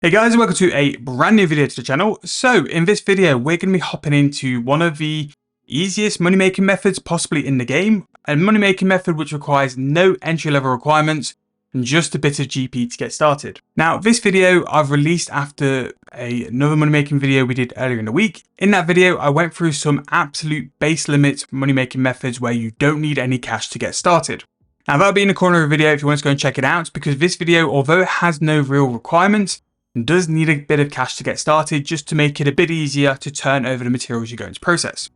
Hey guys, welcome to a brand new video to the channel. So in this video, we're going to be hopping into one of the easiest money making methods possibly in the game. A money making method which requires no entry level requirements and just a bit of GP to get started. Now this video I've released after another money making video we did earlier in the week. In that video, I went through some absolute base limit money making methods where you don't need any cash to get started. Now that'll be in the corner of the video if you want to go and check it out, because this video, although it has no real requirements, does need a bit of cash to get started just to make it a bit easier to turn over the materials you're going to process.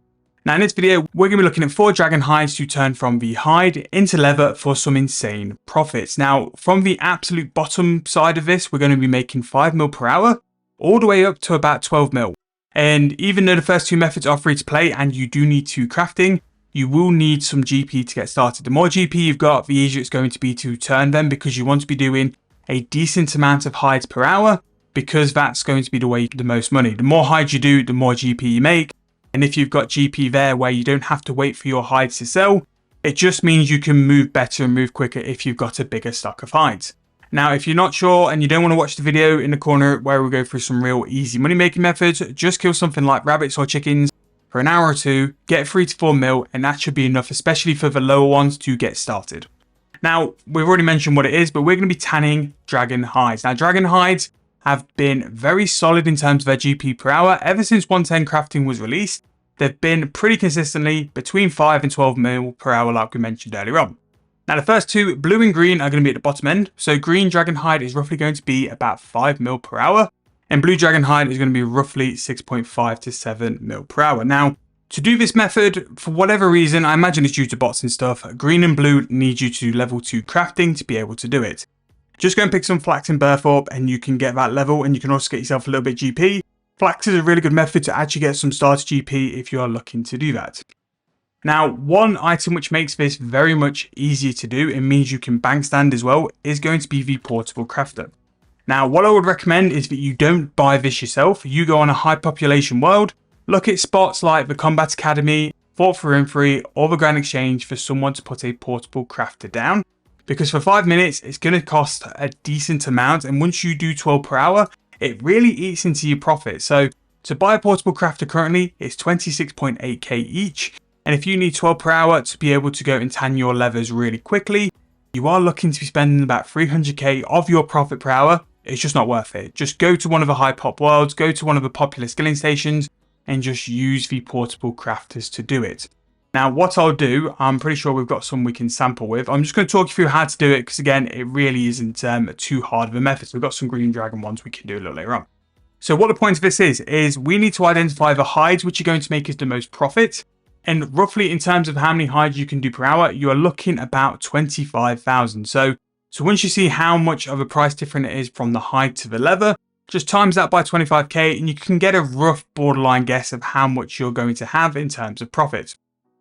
Now in this video, we're going to be looking at 4 dragon hides to turn from the hide into leather for some insane profits. Now from the absolute bottom side of this, we're going to be making 5 mil per hour all the way up to about 12 mil. And even though the first 2 methods are free to play and you do need 2 crafting, you will need some GP to get started. The more GP you've got, the easier it's going to be to turn them, because you want to be doing a decent amount of hides per hour, because that's going to be the way you get the most money. The more hides you do, the more GP you make. And if you've got GP there where you don't have to wait for your hides to sell, it just means you can move better and move quicker if you've got a bigger stock of hides. Now, if you're not sure and you don't want to watch the video in the corner where we go through some real easy money making methods, just kill something like rabbits or chickens for an hour or two, get 3 to 4 mil, and that should be enough, especially for the lower ones, to get started. Now, we've already mentioned what it is, but we're going to be tanning dragon hides. Now, dragon hides have been very solid in terms of their GP per hour. Ever since 110 crafting was released, they've been pretty consistently between 5 and 12 mil per hour, like we mentioned earlier on. Now, the first 2, blue and green, are going to be at the bottom end. So green dragon hide is roughly going to be about 5 mil per hour, and blue dragon hide is going to be roughly 6.5 to 7 mil per hour. Now, to do this method, for whatever reason, I imagine it's due to bots and stuff, green and blue need you to level 2 crafting to be able to do it. Just go and pick some flax and Burthorpe and you can get that level, and you can also get yourself a little bit GP. Flax is a really good method to actually get some starter GP if you are looking to do that. Now, one item which makes this very much easier to do, and means you can bank stand as well, is going to be the portable crafter. Now, what I would recommend is that you don't buy this yourself. You go on a high population world, look at spots like the Combat Academy, Fort for Infantry, or the Grand Exchange for someone to put a portable crafter down. Because for 5 minutes, it's going to cost a decent amount. And once you do 12 per hour, it really eats into your profit. So to buy a portable crafter currently, it's 26.8k each. And if you need 12 per hour to be able to go and tan your leathers really quickly, you are looking to be spending about 300k of your profit per hour. It's just not worth it. Just go to one of the high pop worlds, go to one of the popular skilling stations, and just use the portable crafters to do it. Now, what I'll do, I'm pretty sure we've got some we can sample with. I'm just going to talk you through how to do it, because again, it really isn't too hard of a method. So we've got some green dragon ones we can do a little later on. So what the point of this is we need to identify the hides which are going to make us the most profit. And roughly in terms of how many hides you can do per hour, you are looking about 25,000. So once you see how much of a price difference it is from the hide to the leather, just times that by 25k and you can get a rough borderline guess of how much you're going to have in terms of profit.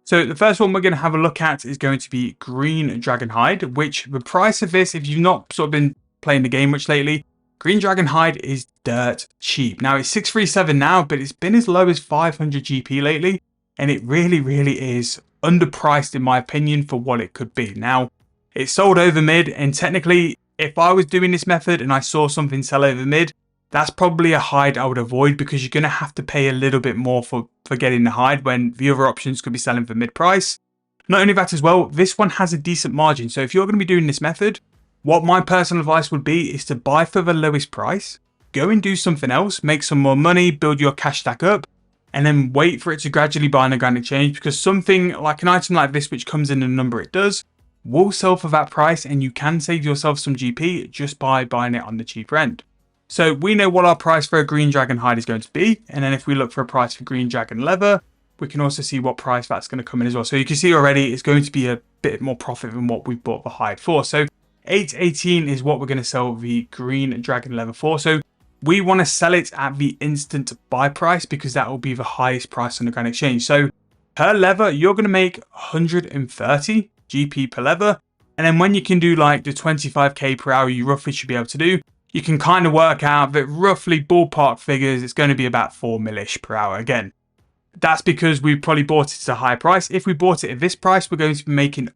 So the first one we're going to have a look at is going to be green dragon hide, which the price of this, if you've not sort of been playing the game much lately, green dragon hide is dirt cheap. Now it's 637 now, but it's been as low as 500 GP lately, and it really is underpriced in my opinion for what it could be. Now it's sold over mid, and technically if I was doing this method and I saw something sell over mid, that's probably a hide I would avoid, because you're going to have to pay a little bit more for getting the hide when the other options could be selling for mid price. Not only that as well, this one has a decent margin. So if you're going to be doing this method, what my personal advice would be is to buy for the lowest price, go and do something else, make some more money, build your cash stack up, and then wait for it to gradually buy on a Grand Exchange, because something like an item like this, which comes in the number it does, will sell for that price, and you can save yourself some GP just by buying it on the cheaper end. So we know what our price for a green dragon hide is going to be. And then if we look for a price for green dragon leather, we can also see what price that's going to come in as well. So you can see already it's going to be a bit more profit than what we bought the hide for. So 818 is what we're going to sell the green dragon leather for. So we want to sell it at the instant buy price, because that will be the highest price on the Grand Exchange. So per leather, you're going to make 130 GP per leather. And then when you can do like the 25k per hour, you roughly should be able to do, you can kind of work out that roughly ballpark figures, it's going to be about 4 mil-ish per hour. Again, that's because we probably bought it at a high price. If we bought it at this price, we're going to be making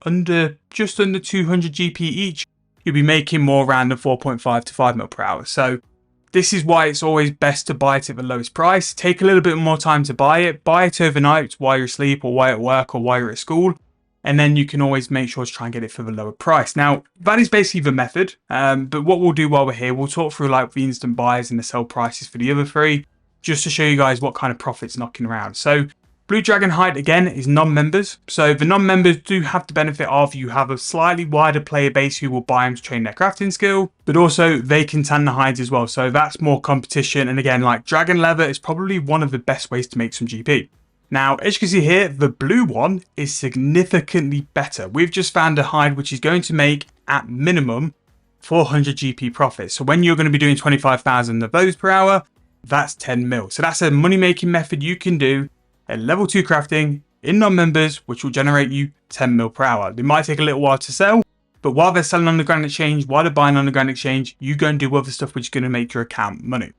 just under 200 GP each. You'll be making more around the 4.5 to 5 mil per hour. So this is why it's always best to buy it at the lowest price. Take a little bit more time to buy it overnight while you're asleep or while you're at work or while you're at school. And then you can always make sure to try and get it for the lower price. Now, that is basically the method. But what we'll do while we're here, we'll talk through like the instant buys and the sell prices for the other three, just to show you guys what kind of profits knocking around. So Blue Dragon Hide, again, is non-members. So the non-members do have the benefit of you have a slightly wider player base who will buy them to train their crafting skill, but also they can tan the hides as well. So that's more competition. And again, like Dragon Leather is probably one of the best ways to make some GP. Now, as you can see here, the blue one is significantly better. We've just found a hide which is going to make, at minimum, 400 GP profit. So when you're going to be doing 25,000 of those per hour, that's 10 mil. So that's a money-making method you can do at level 2 crafting in non-members, which will generate you 10 mil per hour. It might take a little while to sell, but while they're selling on the Grand Exchange, while they're buying on the Grand Exchange, you go and do other stuff which is going to make your account money.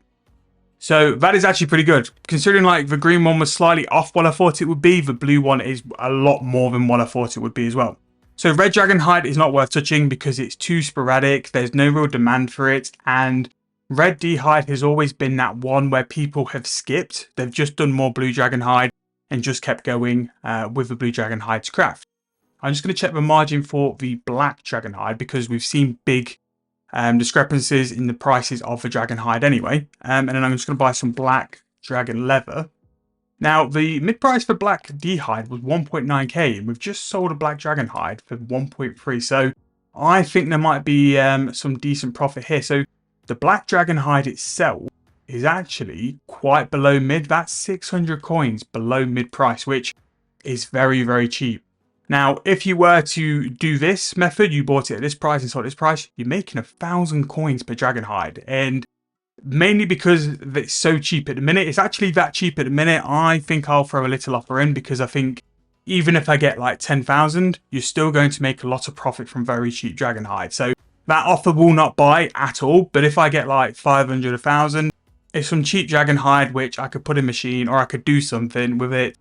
So that is actually pretty good. Considering like the green one was slightly off what I thought it would be, the blue one is a lot more than what I thought it would be as well. So Red Dragon Hide is not worth touching because it's too sporadic. There's no real demand for it. And Red D Hide has always been that one where people have skipped. They've just done more Blue Dragon Hide and just kept going with the Blue Dragon Hide's craft. I'm just going to check the margin for the Black Dragon Hide because we've seen big discrepancies in the prices of the Dragon Hide anyway. And then I'm just going to buy some Black Dragon Leather. Now, the mid price for Black D Hide was 1.9k, and we've just sold a Black Dragon Hide for 1.3. So I think there might be some decent profit here. So the Black Dragon Hide itself is actually quite below mid. That's 600 coins below mid price, which is very, very cheap. Now, if you were to do this method, you bought it at this price and sold at this price, you're making 1,000 coins per Dragon Hide. And mainly because it's so cheap at the minute, it's actually that cheap at the minute, I think I'll throw a little offer in because I think even if I get like 10,000, you're still going to make a lot of profit from very cheap Dragon Hide. So that offer will not buy at all. But if I get like 500, 1,000, it's some cheap Dragon Hide, which I could put in machine or I could do something with it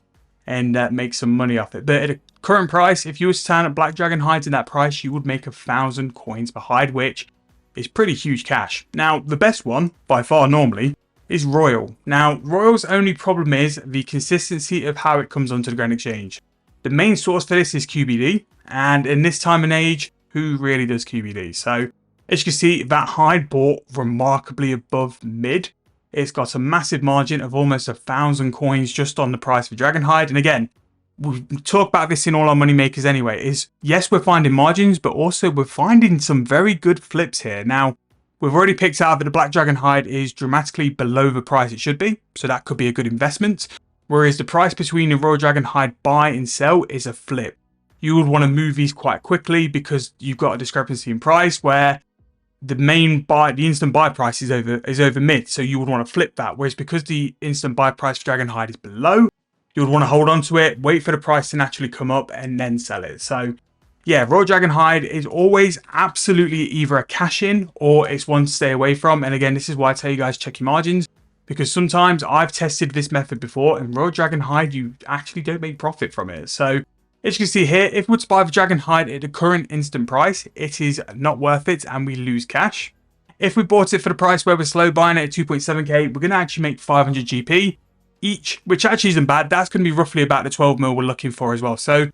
and make some money off it. But at a current price, if you were to turn up Black Dragon Hides in that price, you would make 1,000 coins per hide, which is pretty huge cash. Now, the best one, by far normally, is Royal. Now, Royal's only problem is the consistency of how it comes onto the Grand Exchange. The main source for this is QBD, and in this time and age, who really does QBD? So, as you can see, that hide bought remarkably above mid. It's got a massive margin of almost 1,000 coins just on the price for Dragon Hide. And again, we talk about this in all our money makers anyway, is yes, we're finding margins, but also we're finding some very good flips here. Now, we've already picked out that the Black Dragon Hide is dramatically below the price it should be. So that could be a good investment. Whereas the price between the Royal Dragon Hide buy and sell is a flip. You would want to move these quite quickly because you've got a discrepancy in price where the main buy, the instant buy price is over mid, so you would want to flip that. Whereas because the instant buy price for Dragon Hide is below, you would want to hold on to it, wait for the price to naturally come up, and then sell it. So yeah, Royal Dragon Hide is always absolutely either a cash in or it's one to stay away from. And again, this is why I tell you guys check your margins, because sometimes I've tested this method before and Royal Dragon Hide, you actually don't make profit from it. So as you can see here, if we were to buy the Dragon Hide at the current instant price, it is not worth it and we lose cash. If we bought it for the price where we're slow buying it at 2.7k, we're going to actually make 500 GP each, which actually isn't bad. That's going to be roughly about the 12 mil we're looking for as well. So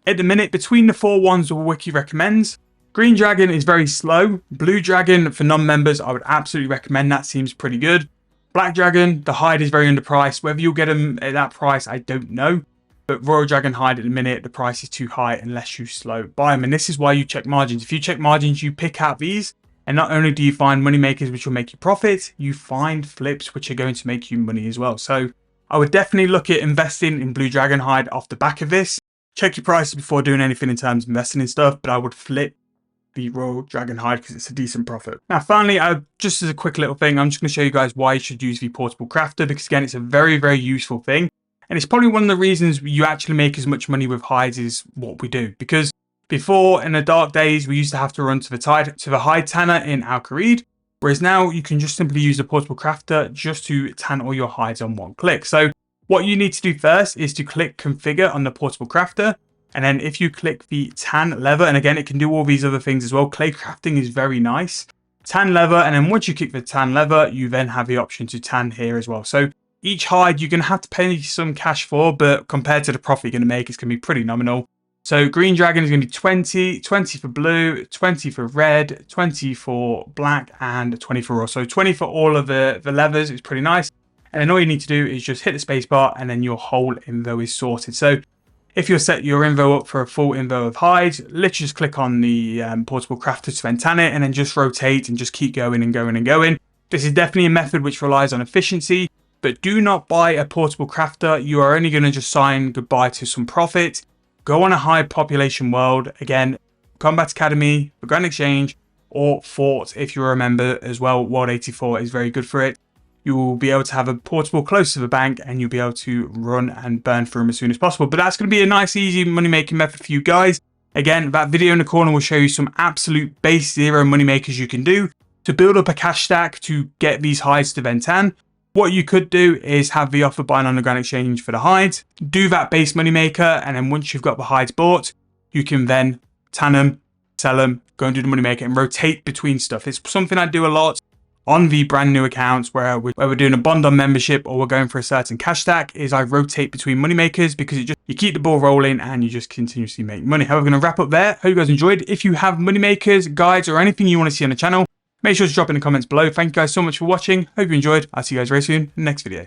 at the minute, between the 4 ones the wiki recommends, Green Dragon is very slow. Blue Dragon for non-members, I would absolutely recommend. That seems pretty good. Black Dragon, the hide is very underpriced. Whether you'll get them at that price, I don't know. But Royal Dragon Hide at the minute, the price is too high unless you slow buy them. And this is why you check margins. If you check margins, you pick out these. And not only do you find money makers which will make you profit, you find flips which are going to make you money as well. So I would definitely look at investing in Blue Dragon Hide off the back of this. Check your prices before doing anything in terms of investing in stuff. But I would flip the Royal Dragon Hide because it's a decent profit. Now, finally, just as a quick little thing, I'm just going to show you guys why you should use the Portable Crafter. Because again, it's a very, very useful thing. And it's probably one of the reasons you actually make as much money with hides is what we do. Because before, in the dark days, we used to have to run to the hide tanner in Al-Kharid. Whereas now you can just simply use the Portable Crafter just to tan all your hides on one click. So what you need to do first is to click configure on the Portable Crafter. And then if you click the tan lever, and again, it can do all these other things as well. Clay crafting is very nice. tan lever, and then once you click the tan lever, you then have the option to tan here as well. So each hide you're going to have to pay some cash for, but compared to the profit you're going to make, it's going to be pretty nominal. So green dragon is going to be 20, 20 for blue, 20 for red, 20 for black, and 20 for raw. So 20 for all of the levers is pretty nice. And then all you need to do is just hit the space bar, and then your whole invo is sorted. So if you're set your invo up for a full invo of hides, literally just click on the portable crafter to then tan it, and then just rotate and just keep going and going and going. This is definitely a method which relies on efficiency, but do not buy a portable crafter. You are only going to just sign goodbye to some profit. Go on a high population world, again, Combat Academy, the Grand Exchange, or Fort if you're a member as well. World 84 is very good for it. You will be able to have a portable close to the bank, and you'll be able to run and burn through them as soon as possible. But that's going to be a nice, easy money-making method for you guys. Again, that video in the corner will show you some absolute base zero money makers you can do to build up a cash stack to get these hides to then tan. What you could do is have the offer buying on the Grand Exchange for the hides, do that base money maker, and then once you've got the hides bought, you can then tan them, sell them, go and do the money maker, and rotate between stuff. It's something I do a lot on the brand new accounts where we're doing a bond on membership or we're going for a certain cash stack, is I rotate between money makers because you keep the ball rolling and you just continuously make money. However, I'm going to wrap up there. Hope you guys enjoyed. If you have money makers, guides, or anything you want to see on the channel, make sure to drop in the comments below. Thank you guys so much for watching. Hope you enjoyed. I'll see you guys very soon in the next video.